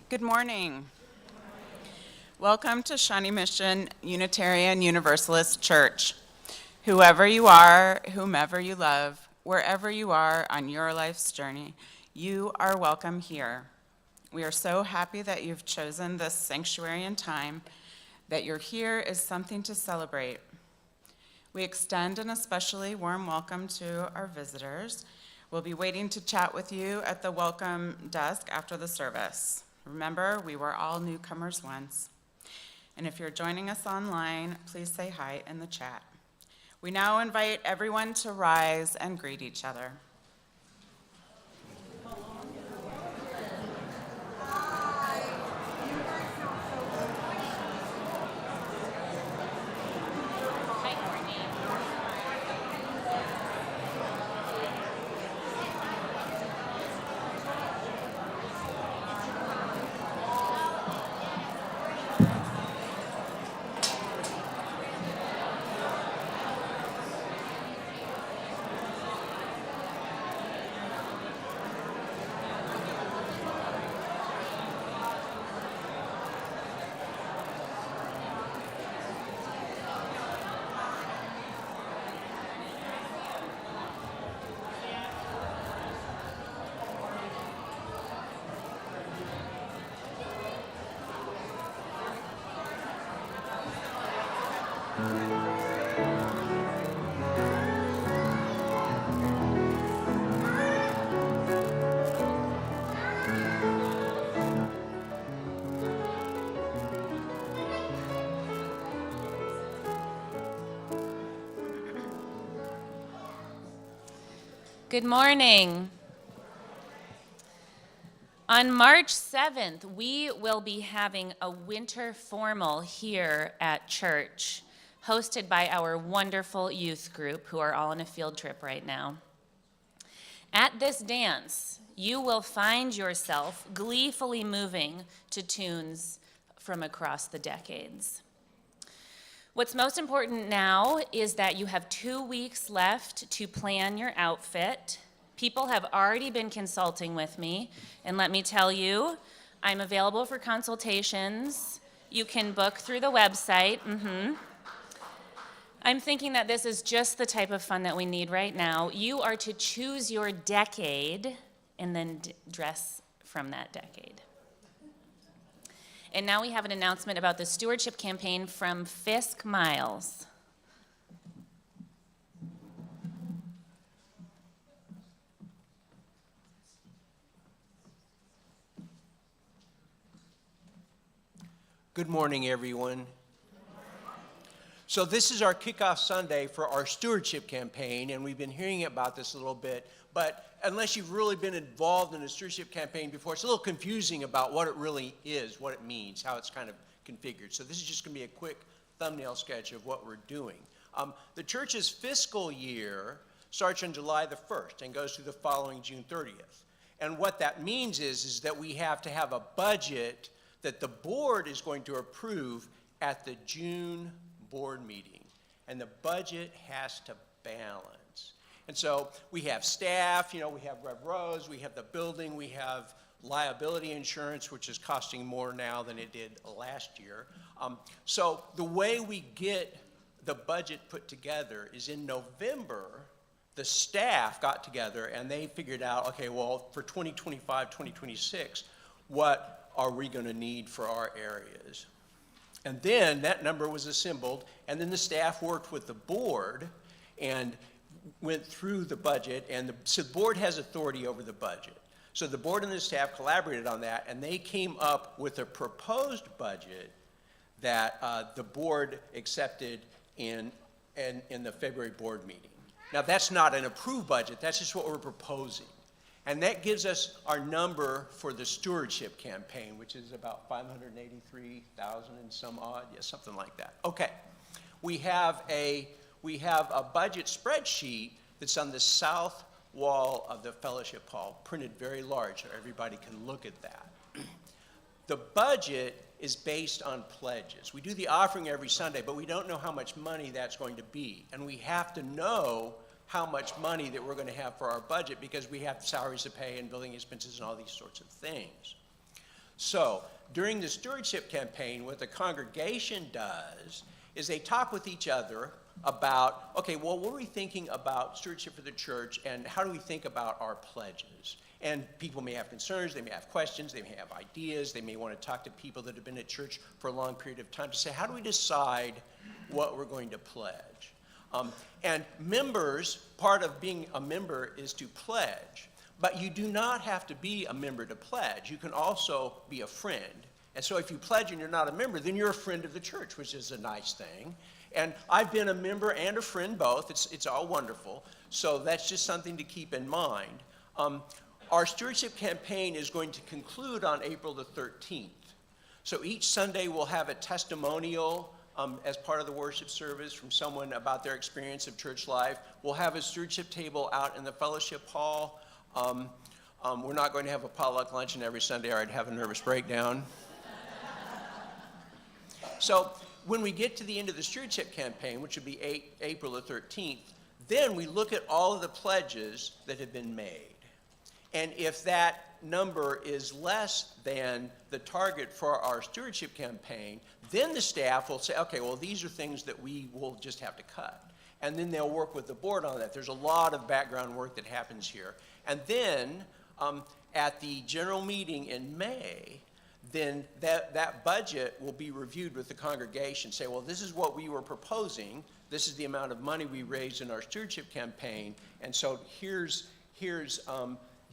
Good morning. Welcome to Shawnee Mission Unitarian Universalist Church. Whoever you are, whomever you love, wherever you are on your life's journey, you are welcome here. We are so happy that you've chosen this sanctuary and time. That you're here is something to celebrate. We extend an especially warm welcome to our visitors. We'll be waiting to chat with you at the welcome desk after the service. Remember, we were all newcomers once. And if you're joining us online, please say hi in the chat. We now invite everyone to rise and greet each other. Good morning. On March 7th, we will be having a winter formal here at church, hosted by our wonderful youth group who are all on a field trip right now. At this dance, you will find yourself gleefully moving to tunes from across the decades. What's most important now is that you have 2 weeks left to plan your outfit. People have already been consulting with me, and let me tell you, I'm available for consultations. You can book through the website. I'm thinking that this is just the type of fun that we need right now. You are to choose your decade and then dress from that decade. And now we have an announcement about the stewardship campaign from Fisk Miles. Good morning, everyone. So this is our kickoff Sunday for our stewardship campaign, and we've been hearing about this a little bit, but unless you've really been involved in a stewardship campaign before, it's a little confusing about what it really is, what it means, how it's kind of configured. So this is just going to be a quick thumbnail sketch of what we're doing. The church's fiscal year starts on July the 1st and goes through the following June 30th. And what that means is that we have to have a budget that the board is going to approve at the June board meeting. And the budget has to balance. And so we have staff, we have Rev Rose, we have the building, we have liability insurance, which is costing more now than it did last year. So the way we get the budget put together is in November, the staff got together and they figured out, okay, well, for 2025, 2026, what are we going to need for our areas? And then that number was assembled, and then the staff worked with the board and went through the budget, and so the board has authority over the budget. So the board and the staff collaborated on that, and they came up with a proposed budget that the board accepted in the February board meeting. Now, that's not an approved budget, that's just what we're proposing. And that gives us our number for the stewardship campaign, which is about 583,000 and some odd, yeah, something like that. Okay, we have a budget spreadsheet that's on the south wall of the fellowship hall, printed very large so everybody can look at that. The budget is based on pledges. We do the offering every Sunday, but we don't know how much money that's going to be. And we have to know how much money that we're going to have for our budget because we have salaries to pay and building expenses and all these sorts of things. So during the stewardship campaign, what the congregation does is they talk with each other about, okay, well, what are we thinking about stewardship for the church and how do we think about our pledges? And people may have concerns, they may have questions, they may have ideas, they may want to talk to people that have been at church for a long period of time to say, how do we decide what we're going to pledge? And members, part of being a member is to pledge, but you do not have to be a member to pledge. You can also be a friend. And so if you pledge and you're not a member, then you're a friend of the church, which is a nice thing. And I've been a member and a friend both. It's all wonderful. So that's just something to keep in mind. Our stewardship campaign is going to conclude on April the 13th. So each Sunday we'll have a testimonial as part of the worship service from someone about their experience of church life. We'll have a stewardship table out in the fellowship hall. We're not going to have a potluck luncheon every Sunday or I'd have a nervous breakdown. So when we get to the end of the stewardship campaign, which would be April the 13th, then we look at all of the pledges that have been made. And if that number is less than the target for our stewardship campaign, then the staff will say, okay, well, these are things that we will just have to cut. And then they'll work with the board on that. There's a lot of background work that happens here. And then at the general meeting in May, then that budget will be reviewed with the congregation, say, well, this is what we were proposing, this is the amount of money we raised in our stewardship campaign, and so here's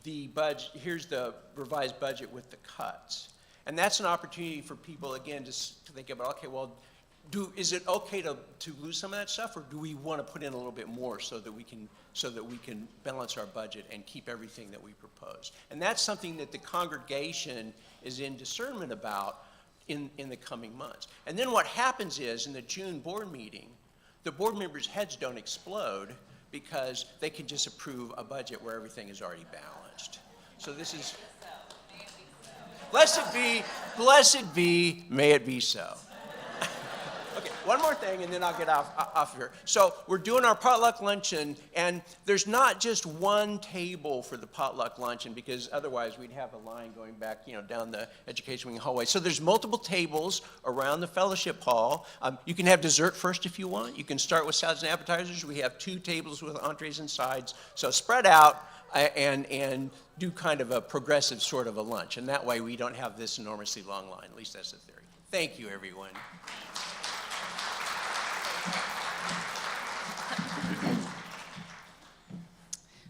the budget, here's the revised budget with the cuts. And that's an opportunity for people, again, to think about, okay, well, is it okay to lose some of that stuff, or do we want to put in a little bit more so that we can balance our budget and keep everything that we propose? And that's something that the congregation is in discernment about in the coming months. And then what happens is, in the June board meeting, the board members' heads don't explode because they can just approve a budget where everything is already balanced. So this is, blessed be, may it be so. Okay, one more thing, and then I'll get off here. So we're doing our potluck luncheon, and there's not just one table for the potluck luncheon, because otherwise we'd have a line going back, down the education wing hallway. So there's multiple tables around the fellowship hall. You can have dessert first if you want. You can start with salads and appetizers. We have 2 tables with entrees and sides. So spread out and do kind of a progressive sort of a lunch, and that way we don't have this enormously long line. At least that's the theory. Thank you, everyone.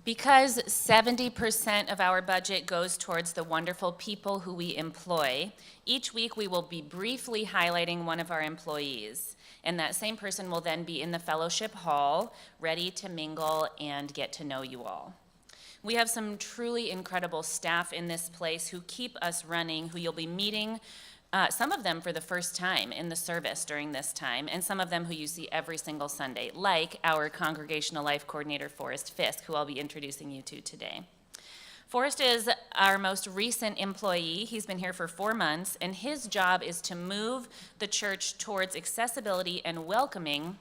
Because 70% of our budget goes towards the wonderful people who we employ, each week we will be briefly highlighting one of our employees. And that same person will then be in the fellowship hall, ready to mingle and get to know you all. We have some truly incredible staff in this place who keep us running, who you'll be meeting, some of them for the first time in the service during this time, and some of them who you see every single Sunday, like our Congregational Life Coordinator, Forrest Fisk, who I'll be introducing you to today. Forrest is our most recent employee. He's been here for 4 months, and his job is to move the church towards accessibility and welcoming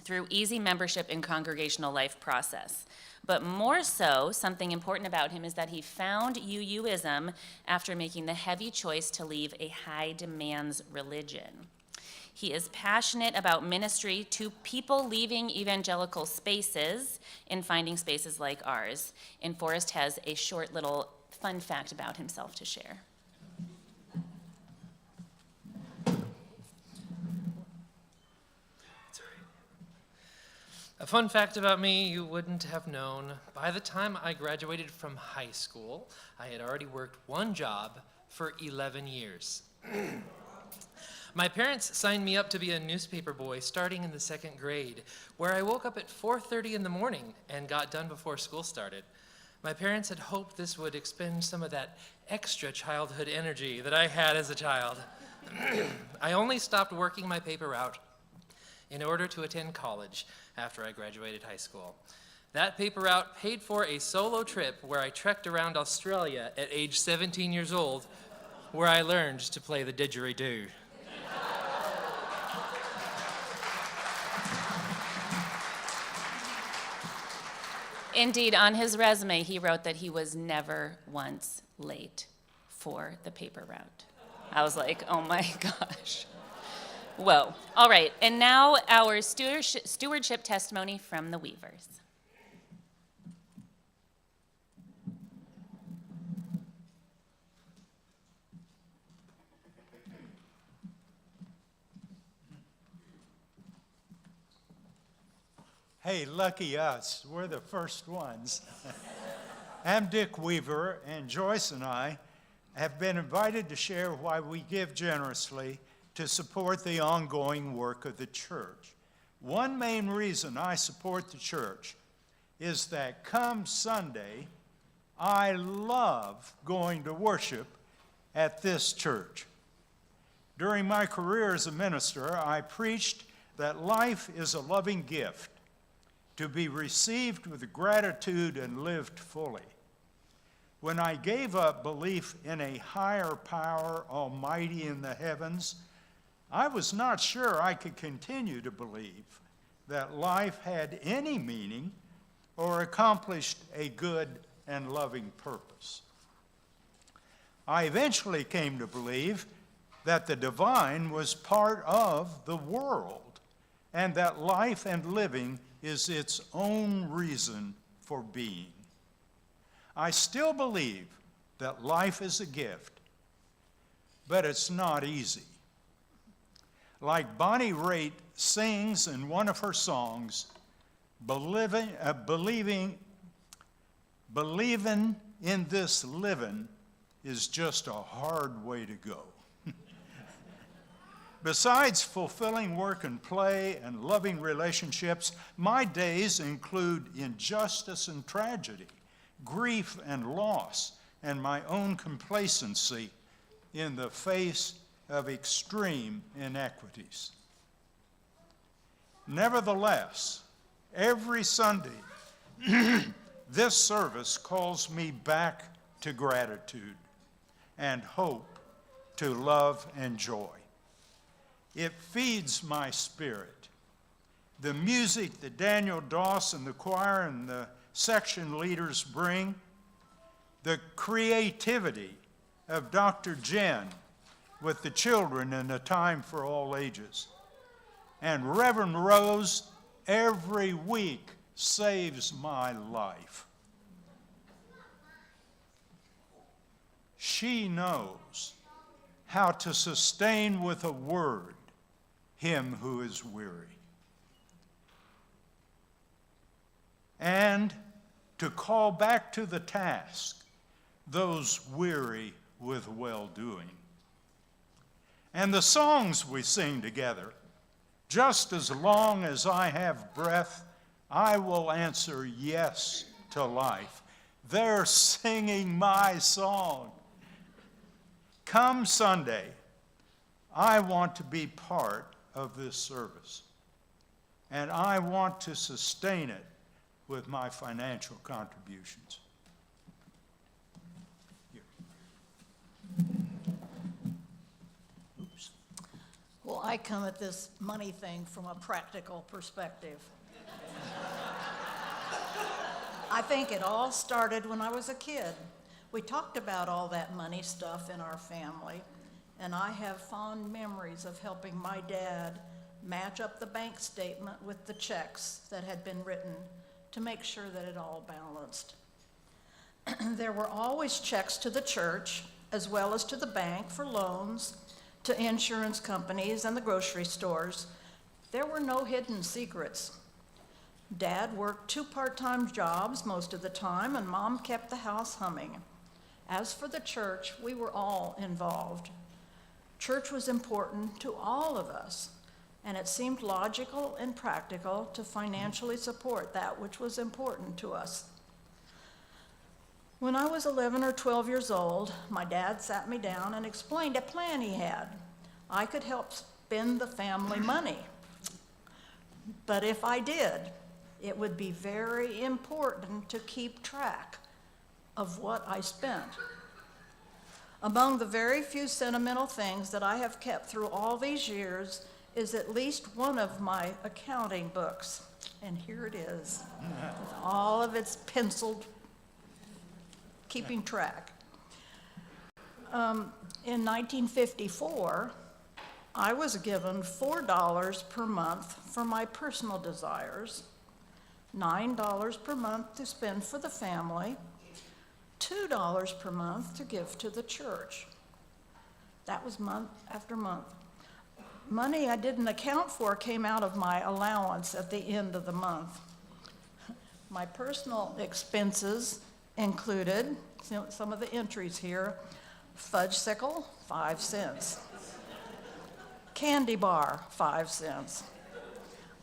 through easy membership and congregational life process. But more so, something important about him is that he found UUism after making the heavy choice to leave a high demands religion. He is passionate about ministry to people leaving evangelical spaces and finding spaces like ours. And Forrest has a short little fun fact about himself to share. A fun fact about me you wouldn't have known. By the time I graduated from high school, I had already worked one job for 11 years. My parents signed me up to be a newspaper boy starting in the 2nd grade, where I woke up at 4:30 in the morning and got done before school started. My parents had hoped this would expend some of that extra childhood energy that I had as a child. I only stopped working my paper route in order to attend college after I graduated high school. That paper route paid for a solo trip where I trekked around Australia at age 17 years old, where I learned to play the didgeridoo. Indeed, on his resume, he wrote that he was never once late for the paper route. I was like, oh my gosh. Whoa. All right, and now our stewardship testimony from the Weavers. Hey, lucky us, we're the first ones. I'm Dick Weaver, and Joyce and I have been invited to share why we give generously to support the ongoing work of the church. One main reason I support the church is that come Sunday, I love going to worship at this church. During my career as a minister, I preached that life is a loving gift to be received with gratitude and lived fully. When I gave up belief in a higher power, almighty in the heavens, I was not sure I could continue to believe that life had any meaning or accomplished a good and loving purpose. I eventually came to believe that the divine was part of the world and that life and living is its own reason for being. I still believe that life is a gift, but it's not easy. Like Bonnie Raitt sings in one of her songs, believing in this living is just a hard way to go. Besides fulfilling work and play and loving relationships, my days include injustice and tragedy, grief and loss, and my own complacency in the face of extreme inequities. Nevertheless, every Sunday, this service calls me back to gratitude and hope, to love and joy. It feeds my spirit. The music that Daniel Doss and the choir and the section leaders bring, the creativity of Dr. Jen with the children in A Time for All Ages, and Reverend Rose every week saves my life. She knows how to sustain with a word him who is weary, and to call back to the task those weary with well-doing. And the songs we sing together, just as long as I have breath, I will answer yes to life. They're singing my song. Come Sunday, I want to be part of this service, and I want to sustain it with my financial contributions. Here. Oops. Well, I come at this money thing from a practical perspective. I think it all started when I was a kid. We talked about all that money stuff in our family, and I have fond memories of helping my dad match up the bank statement with the checks that had been written to make sure that it all balanced. There were always checks to the church, as well as to the bank for loans, to insurance companies and the grocery stores. There were no hidden secrets. Dad worked 2 part-time jobs most of the time, and Mom kept the house humming. As for the church, we were all involved. Church was important to all of us, and it seemed logical and practical to financially support that which was important to us. When I was 11 or 12 years old, my dad sat me down and explained a plan he had. I could help spend the family money. But if I did, it would be very important to keep track of what I spent. Among the very few sentimental things that I have kept through all these years is at least one of my accounting books. And here it is, with all of its penciled keeping track. In 1954, I was given $4 per month for my personal desires, $9 per month to spend for the family, $2 per month to give to the church. That was month after month. Money I didn't account for came out of my allowance at the end of the month. My personal expenses included some of the entries here: fudgesicle, 5 cents. Candy bar, 5 cents.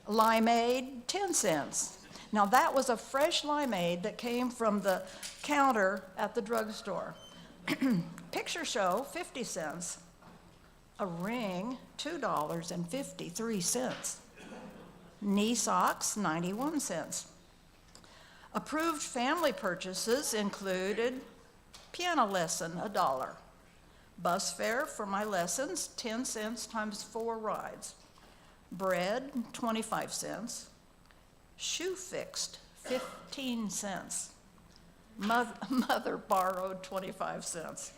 Limeade, 10 cents. Now that was a fresh limeade that came from the counter at the drugstore. Picture show, 50 cents. A ring, $2.53. Knee socks, 91 cents. Approved family purchases included piano lesson, $1. Bus fare for my lessons, 10 cents times 4 rides. Bread, 25 cents. Shoe fixed, 15 cents. Mother borrowed 25 cents.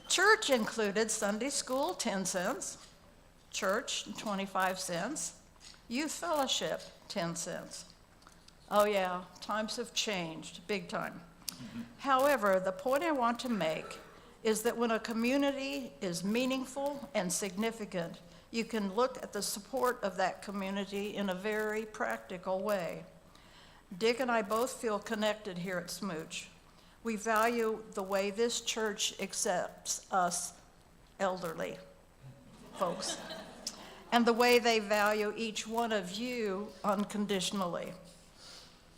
Church included Sunday school, 10 cents. Church, 25 cents. Youth fellowship, 10 cents. Oh yeah, times have changed, big time. However, the point I want to make is that when a community is meaningful and significant, you can look at the support of that community in a very practical way. Dick and I both feel connected here at SMUUCh. We value the way this church accepts us elderly folks, and the way they value each one of you unconditionally.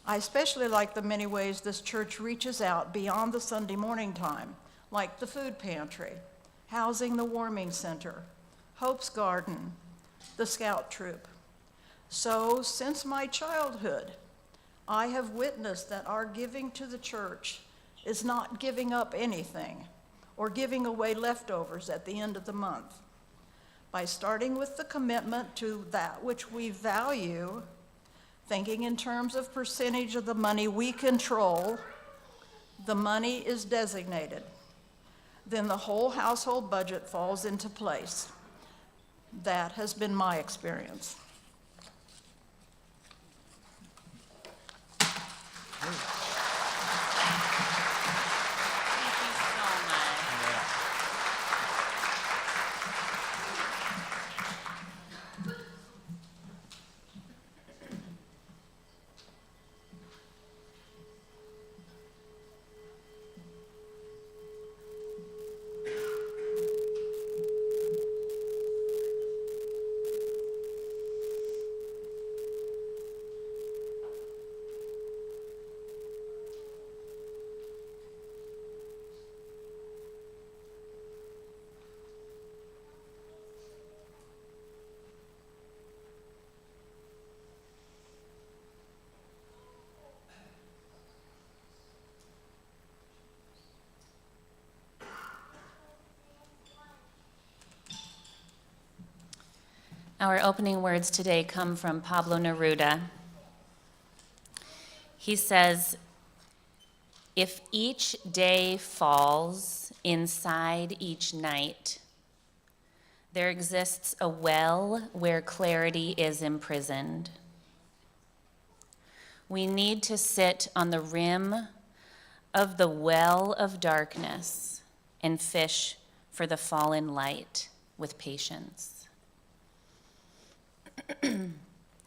I especially like the many ways this church reaches out beyond the Sunday morning time, like the food pantry, housing the warming center, Hope's Garden, the Scout Troop. So, since my childhood, I have witnessed that our giving to the church is not giving up anything or giving away leftovers at the end of the month. By starting with the commitment to that which we value, thinking in terms of percentage of the money we control, the money is designated. Then the whole household budget falls into place. That has been my experience. Thank you so much. Our opening words today come from Pablo Neruda. He says, "If each day falls inside each night, there exists a well where clarity is imprisoned. We need to sit on the rim of the well of darkness and fish for the fallen light with patience."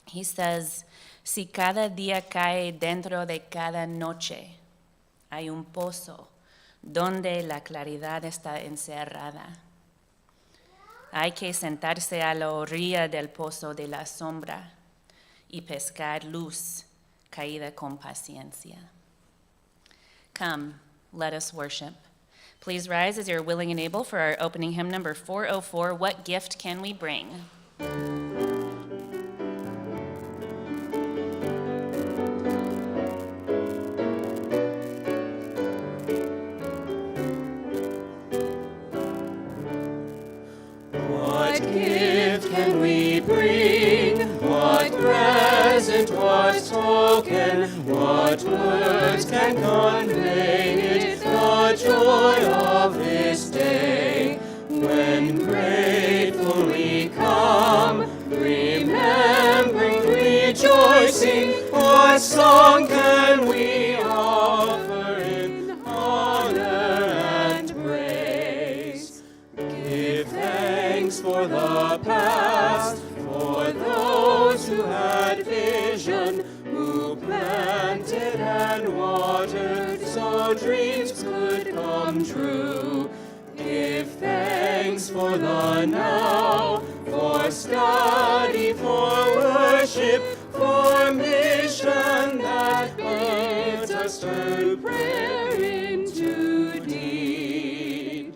He says, "Si cada día cae dentro de cada noche, hay un pozo donde la claridad está encerrada. Hay que sentarse a la orilla del pozo de la sombra y pescar luz caída con paciencia. Come, let us worship. Please rise as you're willing and able for our opening hymn number 404, What Gift Can We Bring? What gift can we bring? What present, what token, what words can convey it, the joy of this day? When grateful we come, remembering, rejoicing, what song can we offer in honor and praise? Give thanks for the past, for those who had vision, who planted and watered so dreams could come true. Give thanks for the now, for study, for worship, for mission that bids us turn prayer into deed.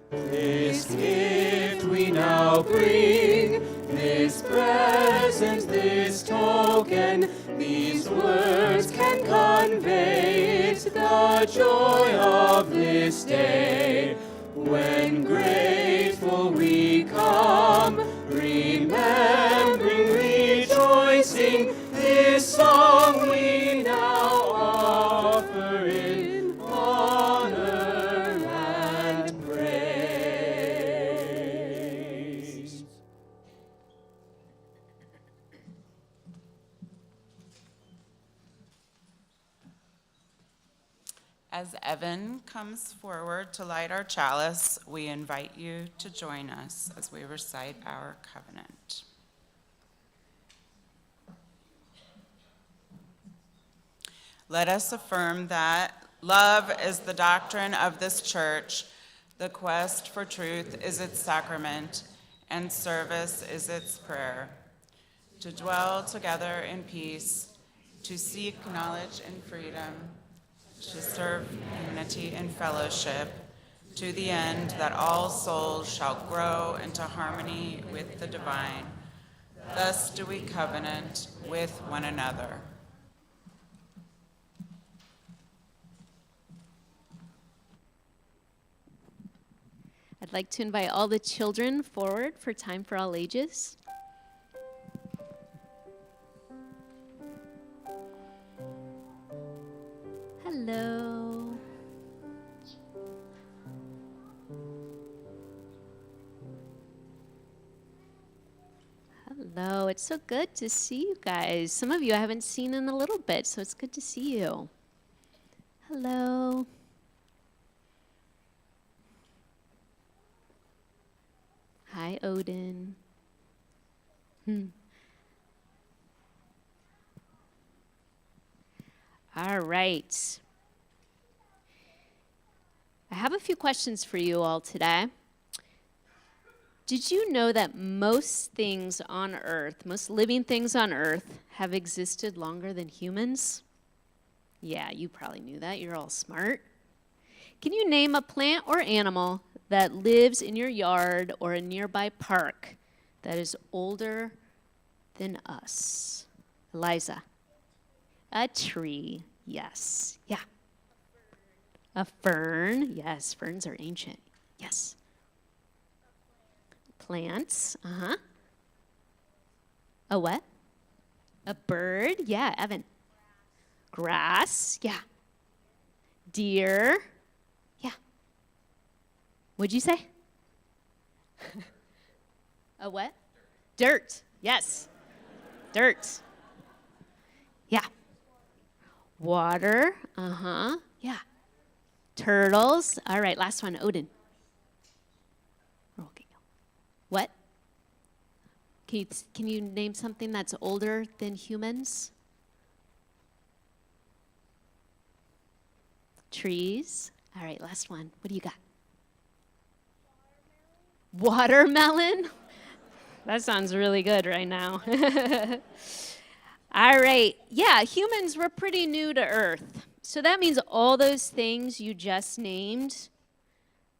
This gift we now bring, this present, this token, these words can convey it, the joy of this day. When grateful we come, remembering, rejoicing, this song we now offer in honor and praise. As Evan comes forward to light our chalice, we invite you to join us as we recite our covenant. Let us affirm that love is the doctrine of this church, the quest for truth is its sacrament, and service is its prayer. To dwell together in peace, to seek knowledge and freedom, to serve unity and fellowship, to the end that all souls shall grow into harmony with the divine. Thus do we covenant with one another. I'd like to invite all the children forward for Time for All Ages. Hello. Hello, it's so good to see you guys. Some of you I haven't seen in a little bit, so it's good to see you. Hello. Hi, Odin. All right. I have a few questions for you all today. Did you know that most things on Earth, most living things on Earth, have existed longer than humans? Yeah, you probably knew that. You're all smart. Can you name a plant or animal that lives in your yard or a nearby park that is older than us? Eliza. A tree. Yes. Yeah. A fern. Yes, ferns are ancient. Yes. Plants. Uh-huh. A what? A bird. Yeah, Evan. Grass. Yeah. Deer. Yeah. What'd you say? A what? Dirt. Yes. Dirt. Yeah. Water. Uh-huh. Yeah. Turtles. All right, last one, Odin. Okay. What? Can you name something that's older than humans? Trees. All right, last one. What do you got? Watermelon? That sounds really good right now. All right. Yeah, humans were pretty new to Earth. So that means all those things you just named,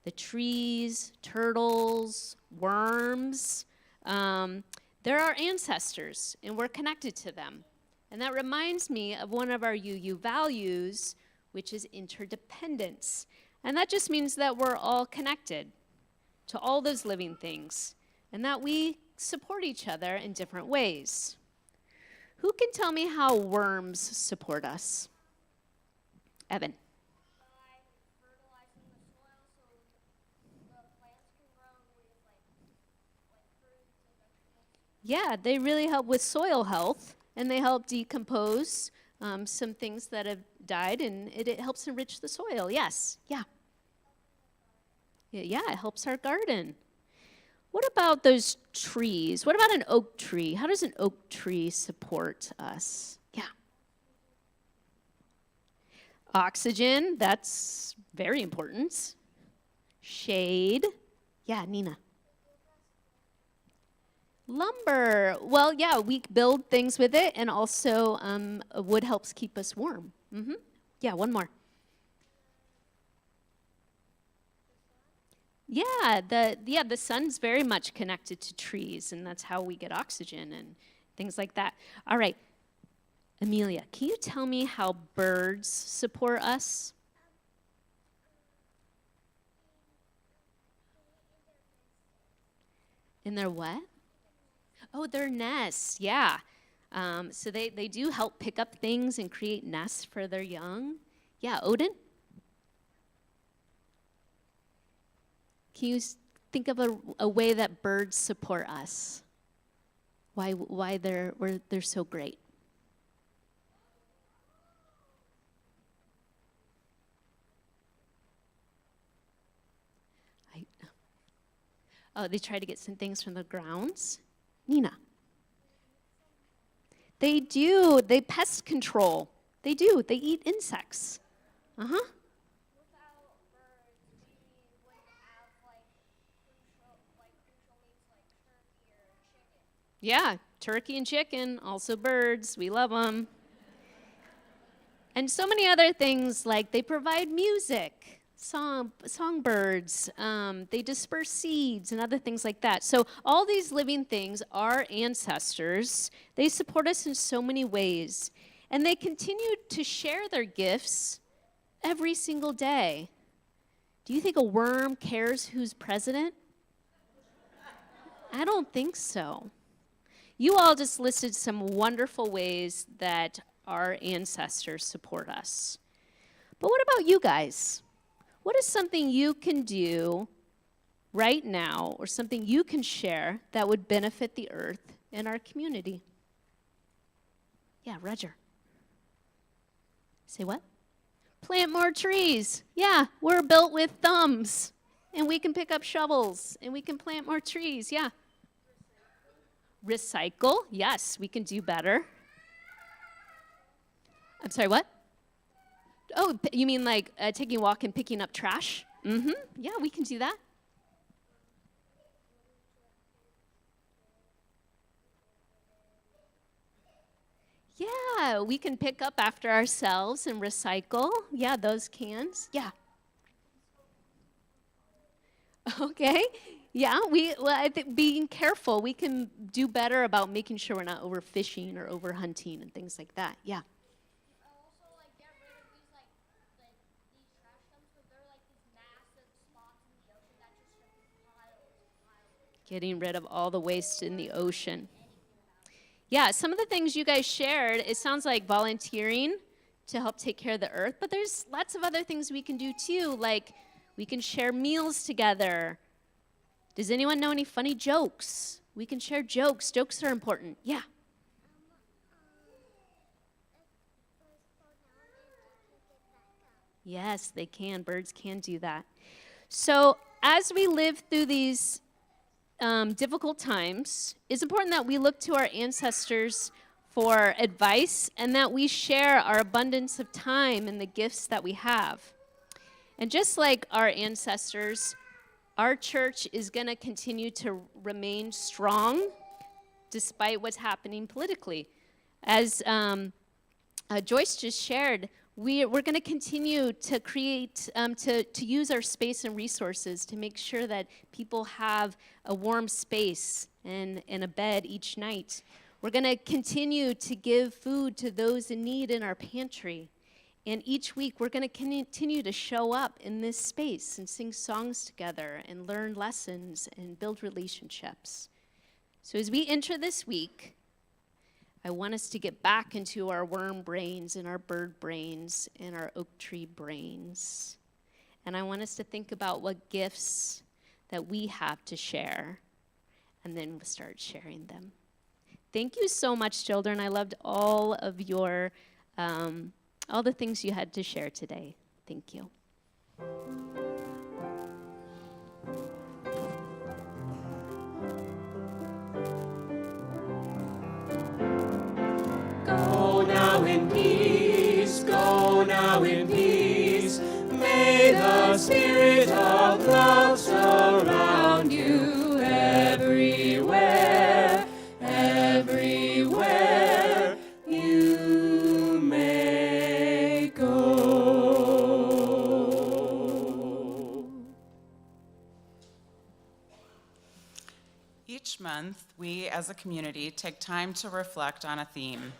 the trees, turtles, worms, they're our ancestors, and we're connected to them. And that reminds me of one of our UU values, which is interdependence. And that just means that we're all connected to all those living things, and that we support each other in different ways. Who can tell me how worms support us? Evan. Yeah, they really help with soil health, and they help decompose some things that have died, and it helps enrich the soil. Yes, yeah. Yeah, it helps our garden. What about those trees? What about an oak tree? How does an oak tree support us? Yeah. Oxygen, that's very important. Shade. Yeah, Nina. Lumber. Well, yeah, we build things with it, and also wood helps keep us warm. Yeah, one more. Yeah, the sun's very much connected to trees, and that's how we get oxygen and things like that. All right, Amelia, can you tell me how birds support us? In their what? Oh, their nests, yeah. So they do help pick up things and create nests for their young. Yeah, Odin? Can you think of a way that birds support us? Why they're so great? Oh, they try to get some things from the grounds. Nina. They do. They pest control. They do. They eat insects. Uh-huh. Yeah, turkey and chicken, also birds. We love them. And so many other things, like they provide music, songbirds, they disperse seeds and other things like that. So all these living things, our ancestors, they support us in so many ways. And they continue to share their gifts every single day. Do you think a worm cares who's president? I don't think so. You all just listed some wonderful ways that our ancestors support us. But what about you guys? What is something you can do right now, or something you can share that would benefit the earth and our community? Yeah, Roger. Say what? Plant more trees. Yeah, we're built with thumbs, and we can pick up shovels, and we can plant more trees. Yeah. Recycle. Yes, we can do better. I'm sorry, what? Oh, you mean like taking a walk and picking up trash? Yeah, we can do that. Yeah, we can pick up after ourselves and recycle. Yeah, those cans. Yeah. Okay. Yeah, I think being careful, we can do better about making sure we're not overfishing or overhunting and things like that. Yeah. Also, like, get rid of these, like, these trash dumps, because they're, like, these massive spots in the ocean that just piles and piles. Getting rid of all the waste in the ocean. Yeah, some of the things you guys shared, it sounds like volunteering to help take care of the earth, but there's lots of other things we can do too, like we can share meals together. Does anyone know any funny jokes? We can share jokes. Jokes are important. Yeah. Yes, they can. Birds can do that. So as we live through these difficult times, it's important that we look to our ancestors for advice and that we share our abundance of time and the gifts that we have. And just like our ancestors, our church is going to continue to remain strong despite what's happening politically. As Joyce just shared, we're going to continue to create, to use our space and resources to make sure that people have a warm space and a bed each night. We're going to continue to give food to those in need in our pantry. And each week, we're going to continue to show up in this space and sing songs together and learn lessons and build relationships. So as we enter this week, I want us to get back into our worm brains and our bird brains and our oak tree brains. And I want us to think about what gifts that we have to share, and then we'll start sharing them. Thank you so much, children. I loved all of your, all the things you had to share today. Thank you. Go now in peace, go now in peace. May the spirit of love surround you everywhere, everywhere you may go. Each month, we as a community take time to reflect on a theme.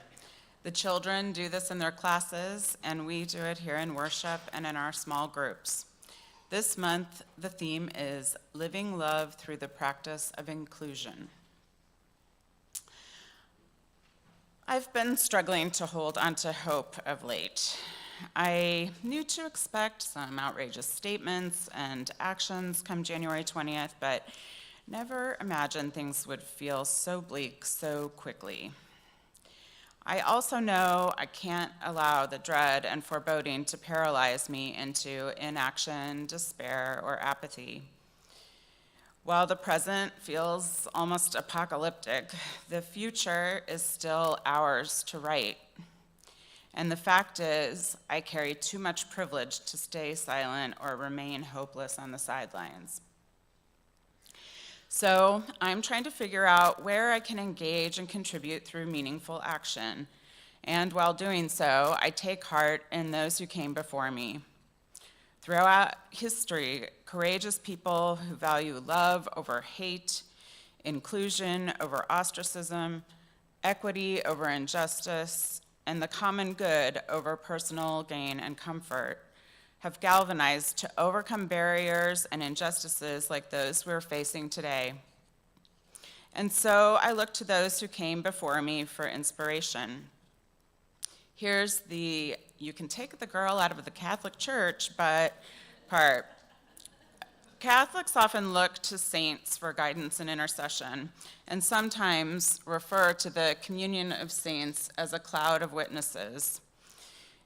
The children do this in their classes, and we do it here in worship and in our small groups. This month, the theme is Living Love Through the Practice of Inclusion. I've been struggling to hold onto hope of late. I knew to expect some outrageous statements and actions come January 20th, but never imagined things would feel so bleak so quickly. I also know I can't allow the dread and foreboding to paralyze me into inaction, despair, or apathy. While the present feels almost apocalyptic, the future is still ours to write. And the fact is, I carry too much privilege to stay silent or remain hopeless on the sidelines. So I'm trying to figure out where I can engage and contribute through meaningful action. And while doing so, I take heart in those who came before me. Throughout history, courageous people who value love over hate, inclusion over ostracism, equity over injustice, and the common good over personal gain and comfort have galvanized to overcome barriers and injustices like those we're facing today. And so I look to those who came before me for inspiration. Here's the "you can take the girl out of the Catholic Church, but" part. Catholics often look to saints for guidance and intercession, and sometimes refer to the communion of saints as a cloud of witnesses.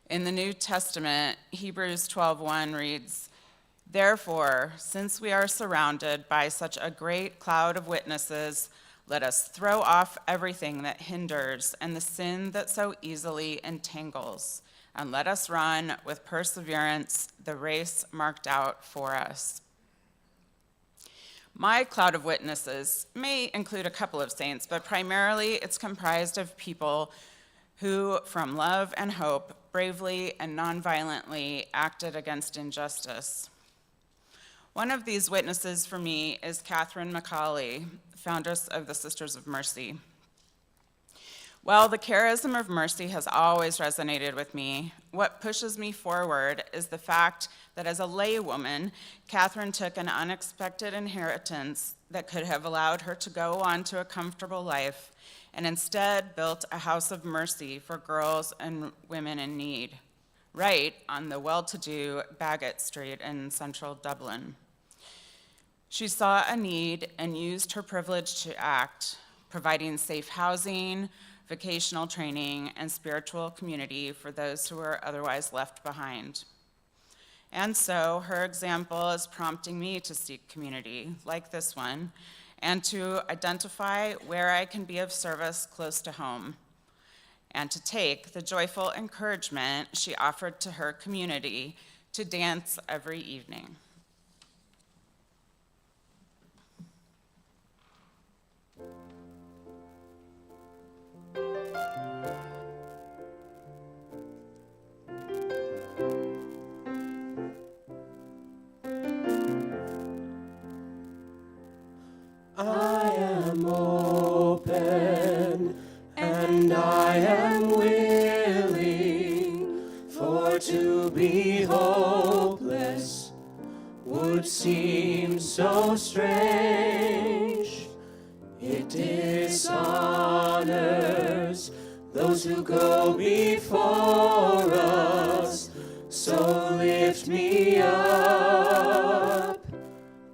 In the New Testament, Hebrews 12:1 reads, "Therefore, since we are surrounded by such a great cloud of witnesses, let us throw off everything that hinders and the sin that so easily entangles, and let us run with perseverance the race marked out for us." My cloud of witnesses may include a couple of saints, but primarily it's comprised of people who, from love and hope, bravely and nonviolently acted against injustice. One of these witnesses for me is Catherine McCauley, foundress of the Sisters of Mercy. While the charism of mercy has always resonated with me, what pushes me forward is the fact that as a laywoman, Catherine took an unexpected inheritance that could have allowed her to go on to a comfortable life, and instead built a house of mercy for girls and women in need, right on the well-to-do Bagot Street in central Dublin. She saw a need and used her privilege to act, providing safe housing, vocational training, and spiritual community for those who were otherwise left behind. And so her example is prompting me to seek community like this one, and to identify where I can be of service close to home, and to take the joyful encouragement she offered to her community to dance every evening. I am open and I am willing, for to be hopeless would seem so strange. It dishonors those who go before us, so lift me up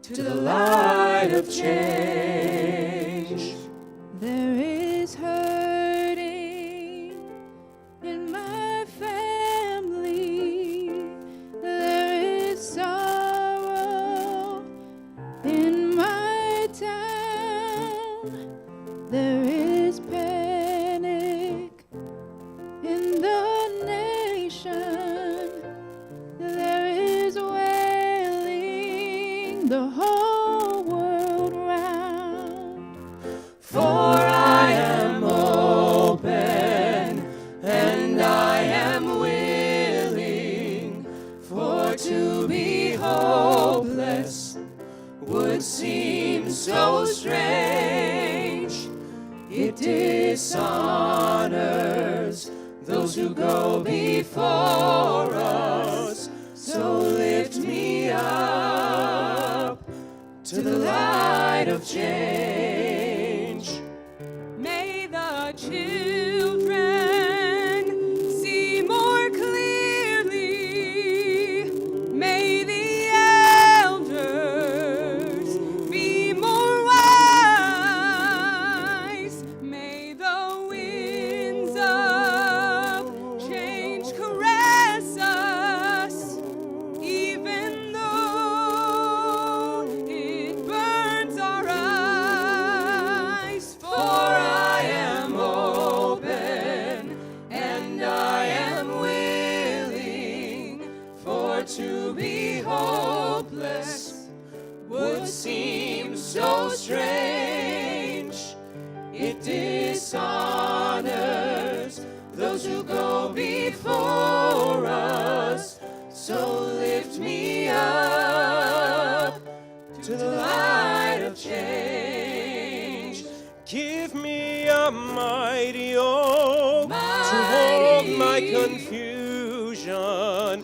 to the light of change. There is hurting in my family. There is sorrow in my town. There is panic in the nation. There is wailing the whole world round. For I am open and I am willing, for to be hopeless would seem so strange. It dishonors those who go before us, so lift me up to the light of change. May the children see more clearly. May the elders be more wise. May the winds of change caress us, even though it burns our eyes. For I am open and I am willing, for to be hopeless would seem so strange. It dishonors those who go before us, so lift me up to the light of change. Give me a mighty yoke to hold my confusion.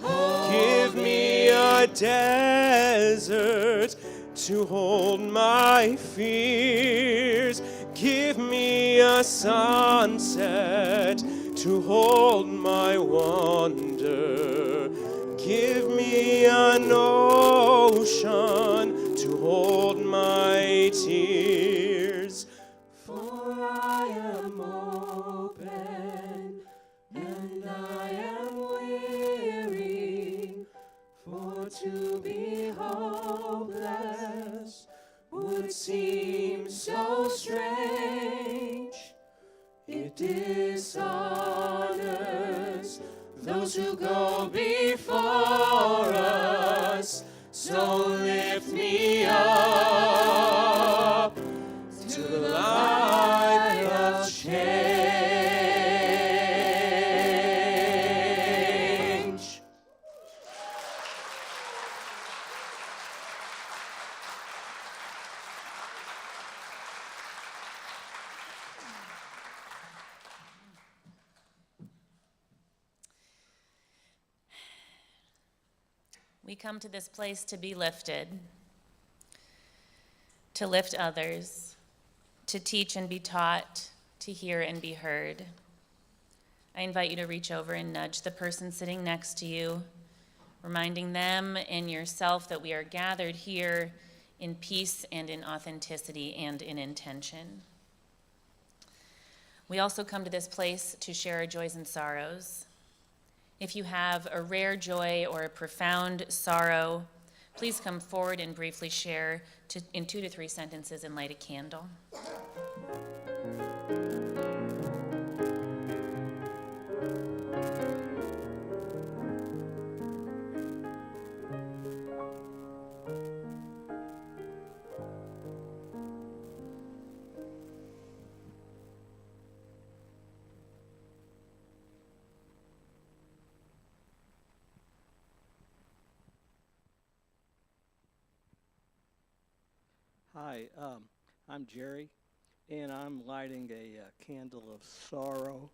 Give me a desert to hold my fears. Give me a sunset to hold my wonder. Give me an ocean to hold my tears. For I am open and I am weary, for to be hopeless would seem so strange. It dishonors those who go before us, so lift me up to the light of change. We come to this place to be lifted, to lift others, to teach and be taught, to hear and be heard. I invite you to reach over and nudge the person sitting next to you, reminding them and yourself that we are gathered here in peace and in authenticity and in intention. We also come to this place to share our joys and sorrows. If you have a rare joy or a profound sorrow, please come forward and briefly share in 2 to 3 sentences and light a candle. Hi, I'm Jerry, and I'm lighting a candle of sorrow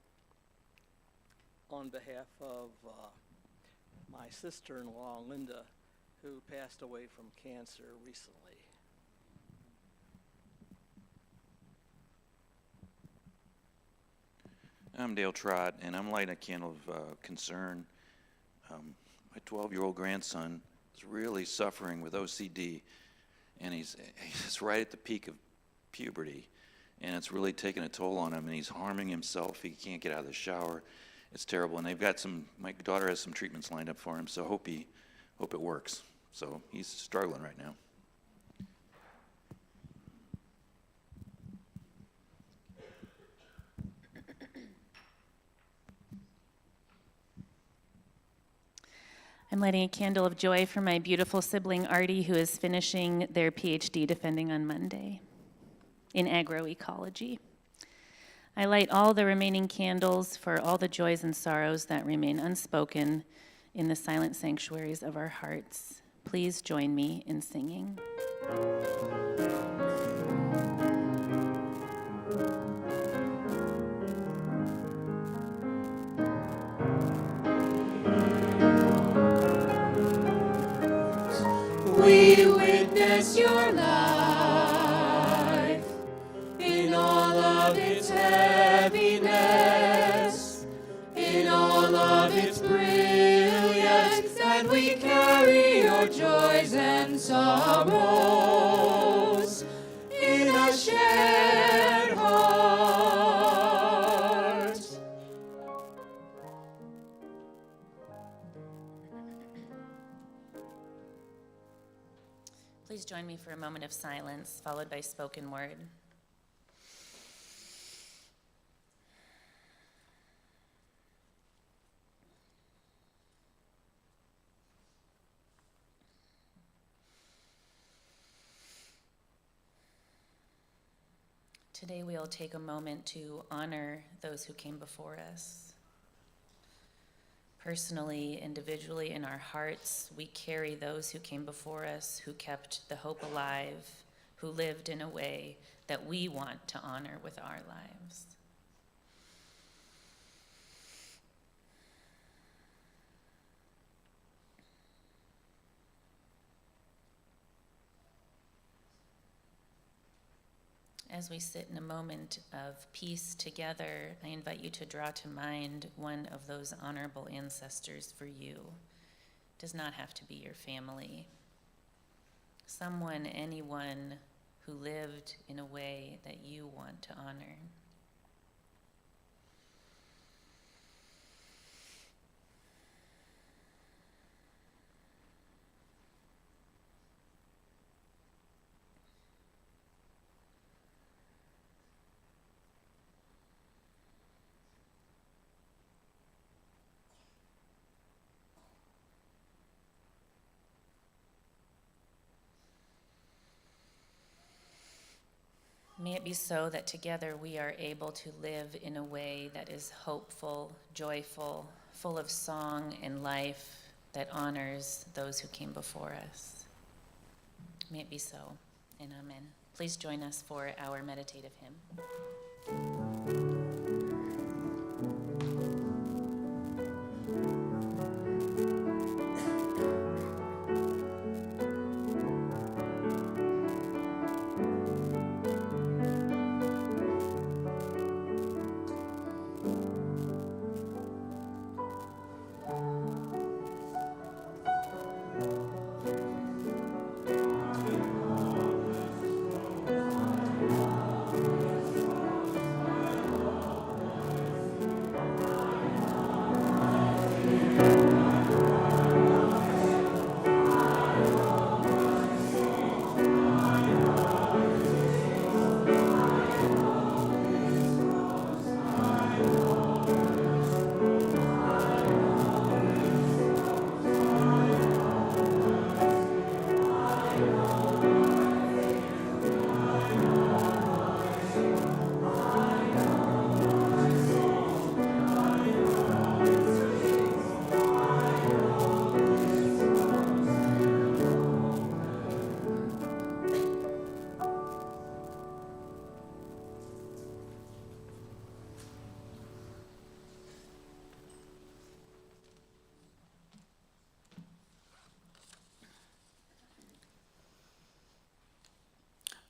on behalf of my sister-in-law, Linda, who passed away from cancer recently. I'm Dale Trott, and I'm lighting a candle of concern. My 12-year-old grandson is really suffering with OCD, and he's right at the peak of puberty, and it's really taking a toll on him, and he's harming himself. He can't get out of the shower. It's terrible, and my daughter has some treatments lined up for him, so hope it works. So he's struggling right now. I'm lighting a candle of joy for my beautiful sibling Artie, who is finishing their PhD defending on Monday in agroecology. I light all the remaining candles for all the joys and sorrows that remain unspoken in the silent sanctuaries of our hearts. Please join me in singing. We witness your life in all of its heaviness, in all of its brilliance, and we carry your joys and sorrows in a shared heart. Please join me for a moment of silence, followed by spoken word. Today we'll take a moment to honor those who came before us. Personally, individually, in our hearts, we carry those who came before us, who kept the hope alive, who lived in a way that we want to honor with our lives. As we sit in a moment of peace together, I invite you to draw to mind one of those honorable ancestors for you. It does not have to be your family. Someone, anyone who lived in a way that you want to honor. May it be so that together we are able to live in a way that is hopeful, joyful, full of song and life, that honors those who came before us. May it be so, and amen. Please join us for our meditative hymn.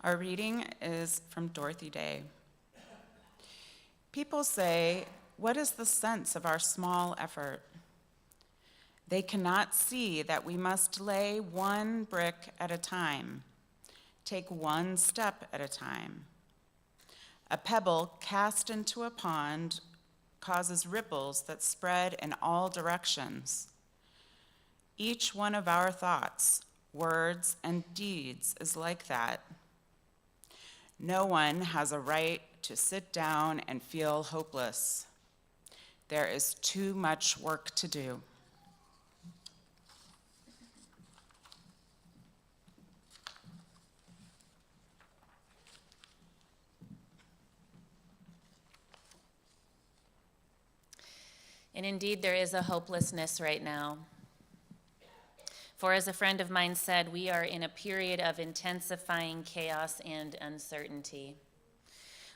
Our reading is from Dorothy Day. People say, "What is the sense of our small effort?" They cannot see that we must lay one brick at a time, take one step at a time. A pebble cast into a pond causes ripples that spread in all directions. Each one of our thoughts, words, and deeds is like that. No one has a right to sit down and feel hopeless. There is too much work to do. And indeed, there is a hopelessness right now. For as a friend of mine said, we are in a period of intensifying chaos and uncertainty,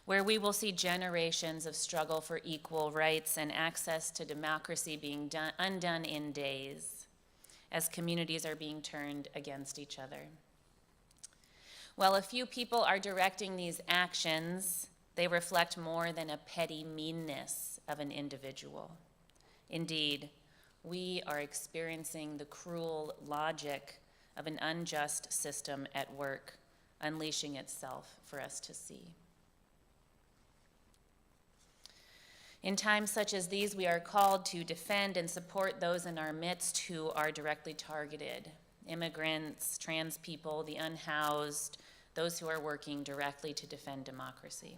where we will see generations of struggle for equal rights and access to democracy being undone in days, as communities are being turned against each other. While a few people are directing these actions, they reflect more than a petty meanness of an individual. Indeed, we are experiencing the cruel logic of an unjust system at work, unleashing itself for us to see. In times such as these, we are called to defend and support those in our midst who are directly targeted: immigrants, trans people, the unhoused, those who are working directly to defend democracy.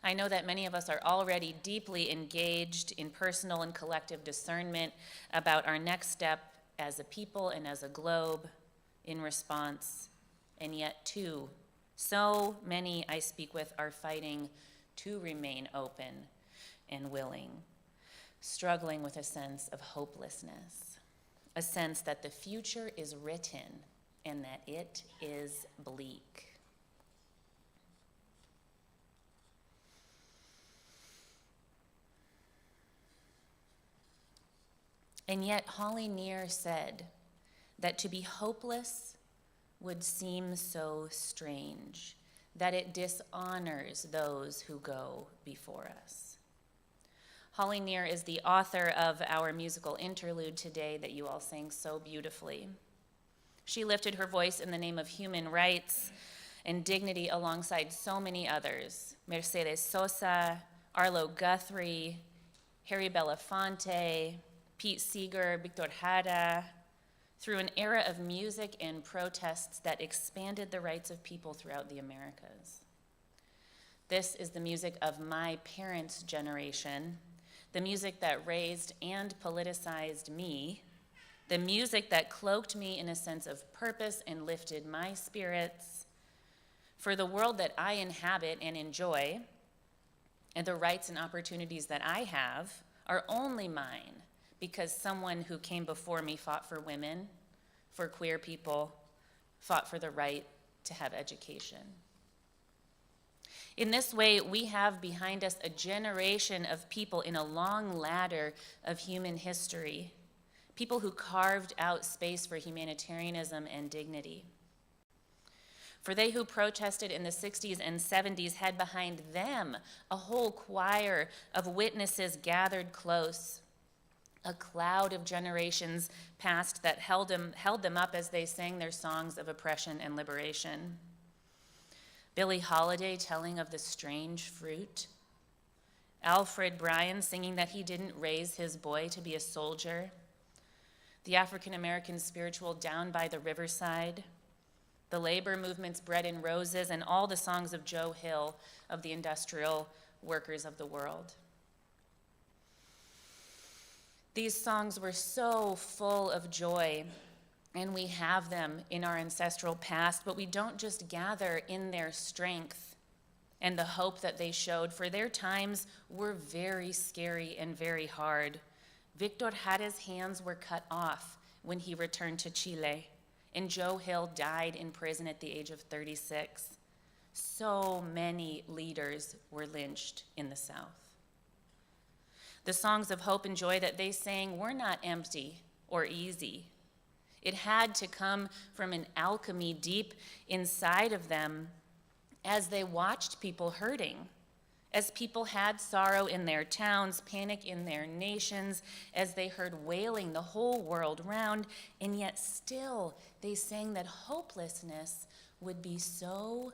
I know that many of us are already deeply engaged in personal and collective discernment about our next step as a people and as a globe in response, and yet too, so many I speak with are fighting to remain open and willing, struggling with a sense of hopelessness, a sense that the future is written and that it is bleak. And yet Holly Near said that to be hopeless would seem so strange, that it dishonors those who go before us. Holly Near is the author of our musical interlude today that you all sang so beautifully. She lifted her voice in the name of human rights and dignity alongside so many others: Mercedes Sosa, Arlo Guthrie, Harry Belafonte, Pete Seeger, Victor Jara, through an era of music and protests that expanded the rights of people throughout the Americas. This is the music of my parents' generation, the music that raised and politicized me, the music that cloaked me in a sense of purpose and lifted my spirits for the world that I inhabit and enjoy, and the rights and opportunities that I have are only mine because someone who came before me fought for women, for queer people, fought for the right to have education. In this way, we have behind us a generation of people in a long ladder of human history, people who carved out space for humanitarianism and dignity. For they who protested in the 60s and 70s had behind them a whole choir of witnesses gathered close, a cloud of generations past that held them up as they sang their songs of oppression and liberation. Billie Holiday telling of the strange fruit. Alfred Bryan singing that he didn't raise his boy to be a soldier. The African American spiritual Down by the Riverside. The labor movement's Bread and Roses, and all the songs of Joe Hill of the industrial workers of the world. These songs were so full of joy, and we have them in our ancestral past, but we don't just gather in their strength and the hope that they showed, for their times were very scary and very hard. Victor Jara's hands were cut off when he returned to Chile, and Joe Hill died in prison at the age of 36. So many leaders were lynched in the South. The songs of hope and joy that they sang were not empty or easy. It had to come from an alchemy deep inside of them as they watched people hurting, as people had sorrow in their towns, panic in their nations, as they heard wailing the whole world round, and yet still they sang that hopelessness would be so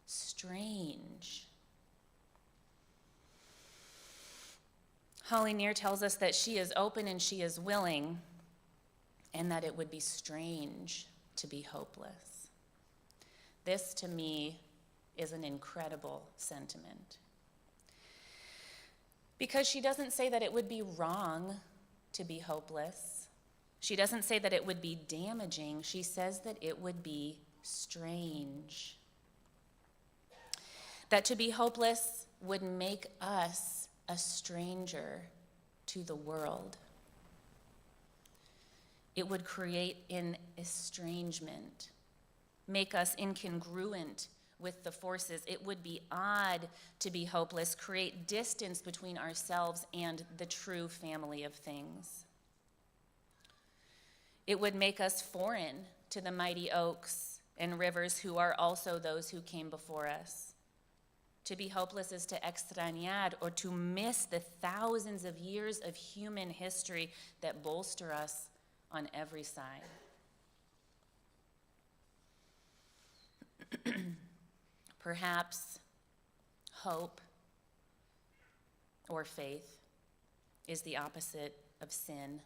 strange. Holly Near tells us that she is open and she is willing, and that it would be strange to be hopeless. This, to me, is an incredible sentiment. Because she doesn't say that it would be wrong to be hopeless. She doesn't say that it would be damaging. She says that it would be strange. That to be hopeless would make us a stranger to the world. It would create an estrangement, make us incongruent with the forces. It would be odd to be hopeless, create distance between ourselves and the true family of things. It would make us foreign to the mighty oaks and rivers who are also those who came before us. To be hopeless is to extrañar, or to miss the thousands of years of human history that bolster us on every side. Perhaps hope or faith is the opposite of sin,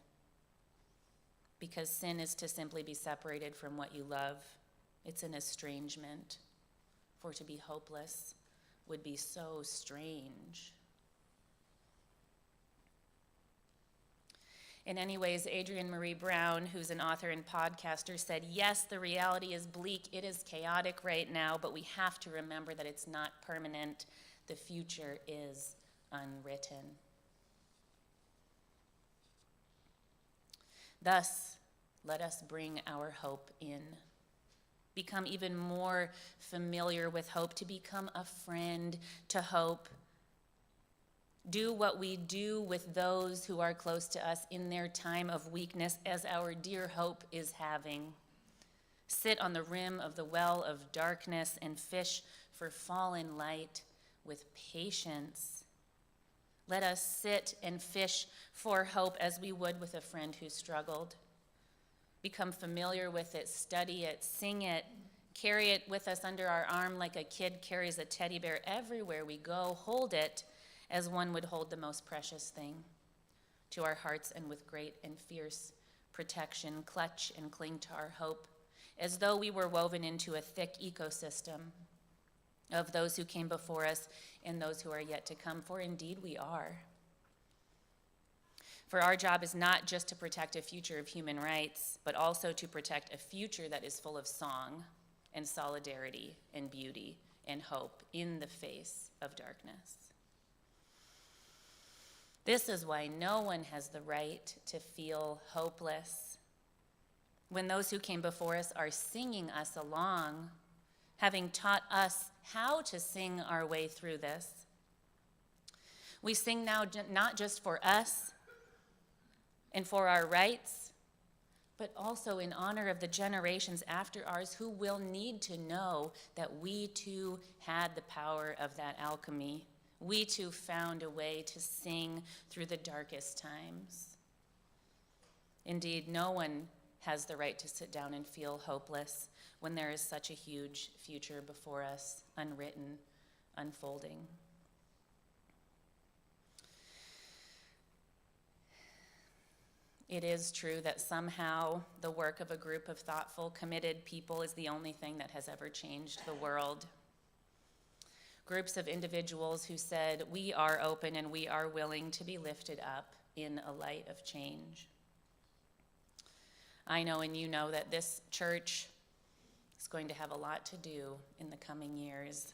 because sin is to simply be separated from what you love. It's an estrangement. For to be hopeless would be so strange. In any ways, Adrienne Marie Brown, who's an author and podcaster, said, yes, the reality is bleak. It is chaotic right now, but we have to remember that it's not permanent. The future is unwritten. Thus, let us bring our hope in. Become even more familiar with hope, to become a friend to hope. Do what we do with those who are close to us in their time of weakness, as our dear hope is having. Sit on the rim of the well of darkness and fish for fallen light with patience. Let us sit and fish for hope as we would with a friend who struggled. Become familiar with it, study it, sing it, carry it with us under our arm like a kid carries a teddy bear everywhere we go. Hold it as one would hold the most precious thing to our hearts, and with great and fierce protection, clutch and cling to our hope, as though we were woven into a thick ecosystem of those who came before us and those who are yet to come, for indeed we are. For our job is not just to protect a future of human rights, but also to protect a future that is full of song and solidarity and beauty and hope in the face of darkness. This is why no one has the right to feel hopeless. When those who came before us are singing us along, having taught us how to sing our way through this, we sing now not just for us and for our rights, but also in honor of the generations after ours who will need to know that we too had the power of that alchemy. We too found a way to sing through the darkest times. Indeed, no one has the right to sit down and feel hopeless when there is such a huge future before us, unwritten, unfolding. It is true that somehow the work of a group of thoughtful, committed people is the only thing that has ever changed the world. Groups of individuals who said, we are open and we are willing to be lifted up in a light of change. I know and you know that this church is going to have a lot to do in the coming years.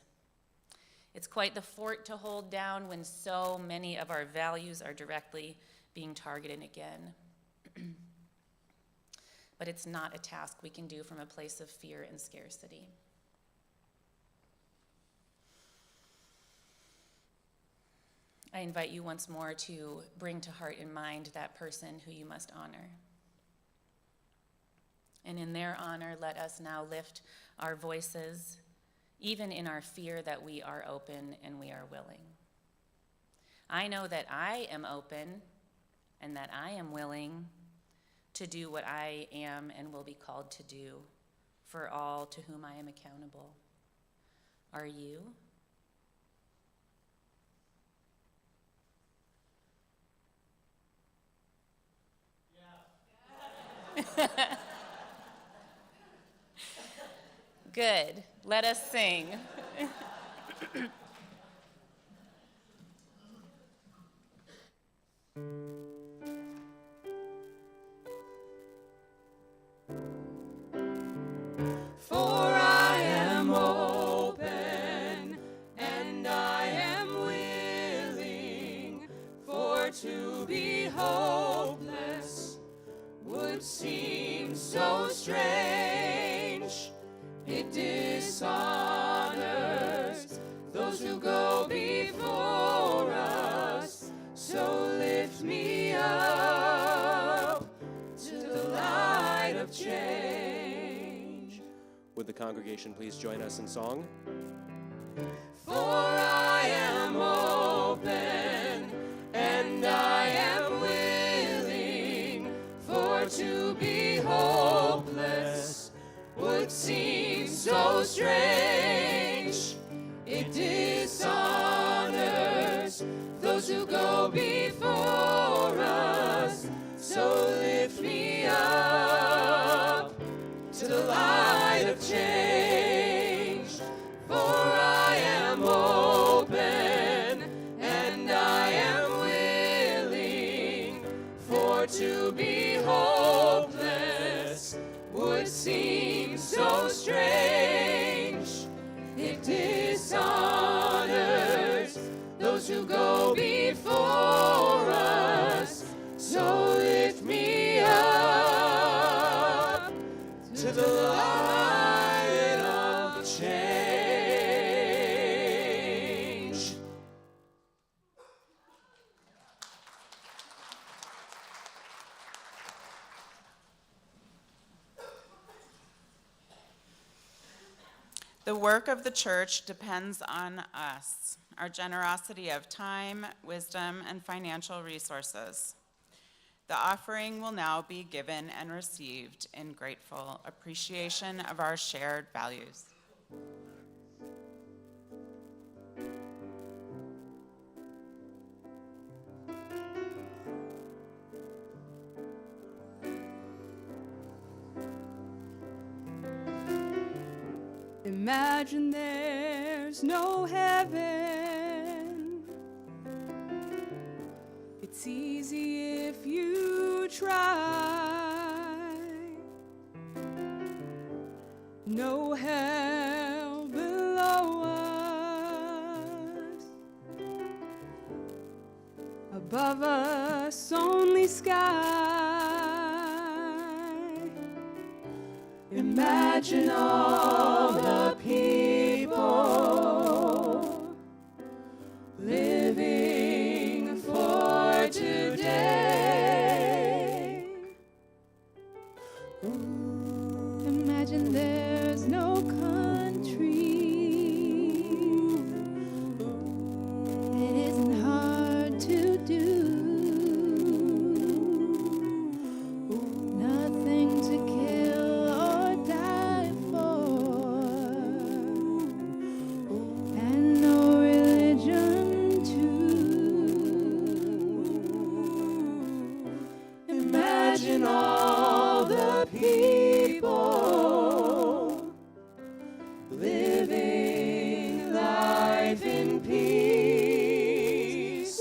It's quite the fort to hold down when so many of our values are directly being targeted again. But it's not a task we can do from a place of fear and scarcity. I invite you once more to bring to heart and mind that person who you must honor. And in their honor, let us now lift our voices, even in our fear that we are open and we are willing. I know that I am open and that I am willing to do what I am and will be called to do for all to whom I am accountable. Are you? Good. Let us sing. For I am open and I am willing, for to be hopeless would seem so strange. It dishonors those who go before us. So lift me up to the light of change. Would the congregation please join us in song? For I am open and I am willing, for to be hopeless would seem so strange. It dishonors those who go before us. So lift me up to the light of change. For I am open and I am willing, for to be hopeless would seem so strange. It dishonors those who go before us. So lift me up to the light of change. The work of the church depends on us, our generosity of time, wisdom, and financial resources. The offering will now be given and received in grateful appreciation of our shared values. Imagine there's no heaven. It's easy if you try. No hell below us. Above us, only sky. Imagine all the people living for today. Imagine there's no country. It isn't hard to do. Nothing to kill or die for, and no religion too. Imagine all the people living life in peace.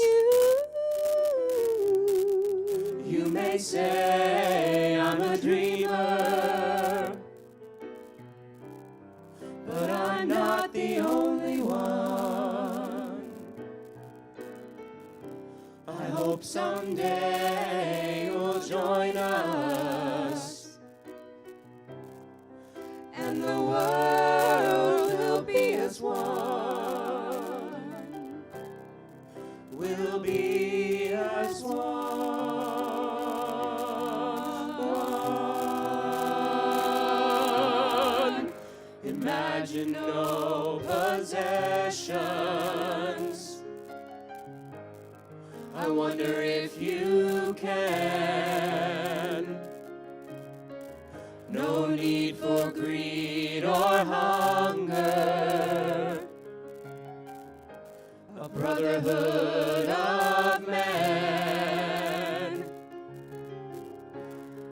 You may say I'm a dreamer, but I'm not the only one. I hope someday you'll join us, and the world will be as one. We'll be as one. imagine no possessions. I wonder if you can. No need for greed or hunger. A brotherhood of man.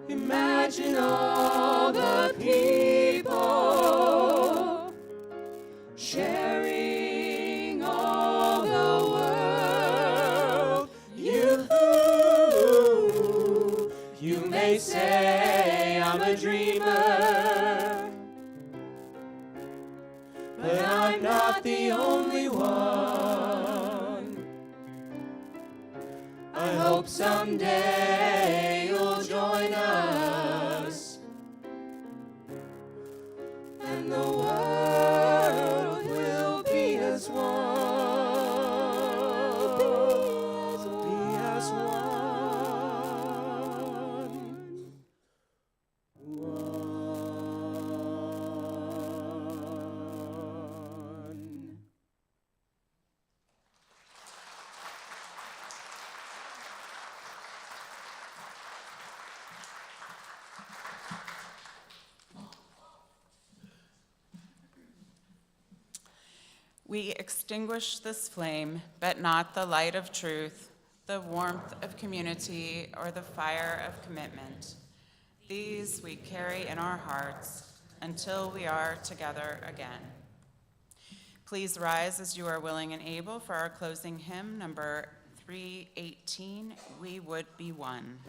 Imagine all the people sharing all the world. You may say I'm a dreamer, but I'm not the only one. I hope someday you'll join us, and the world will be as one. Be as one. We extinguish this flame, but not the light of truth, the warmth of community, or the fire of commitment. These we carry in our hearts until we are together again. Please rise as you are willing and able for our closing hymn, number 318, We Would Be One.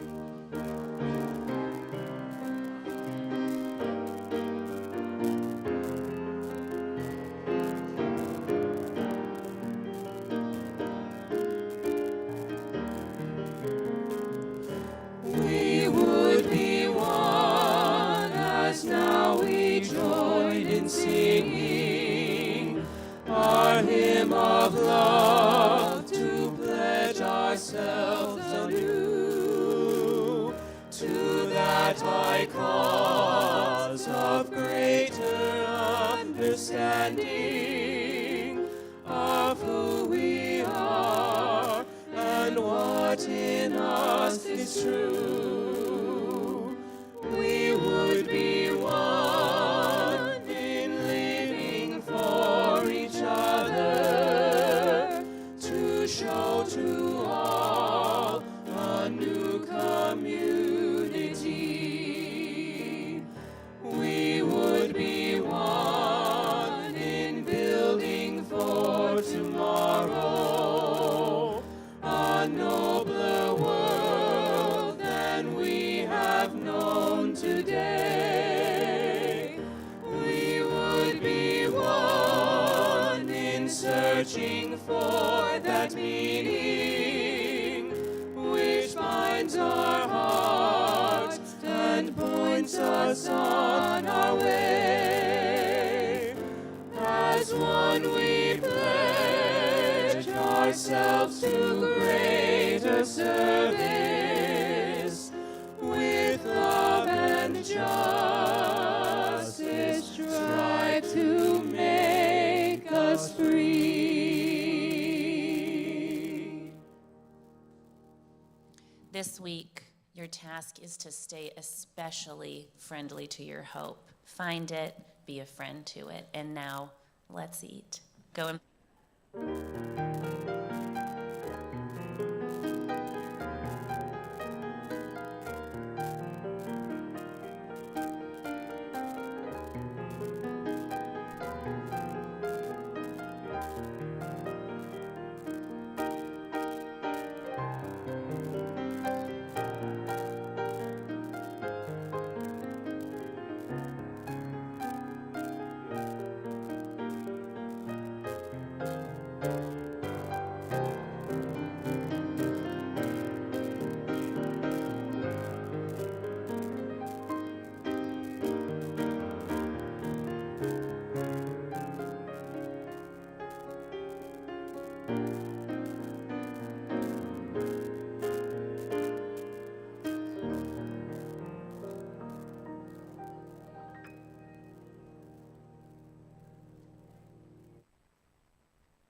We would be one as now we join in singing our hymn of love to pledge ourselves anew to that high cause of greater understanding of who we are and what in us is true. We would be one in living for each other to show to all a new community. We would be one in building for tomorrow a nobler world than we have known today. We would be one in searching for that meaning which binds our hearts and points us on our way. As one we pledge ourselves to greater service, with love and justice strive to make us free. This week, your task is to stay especially friendly to your hope. Find it, be a friend to it, and now let's eat. Go and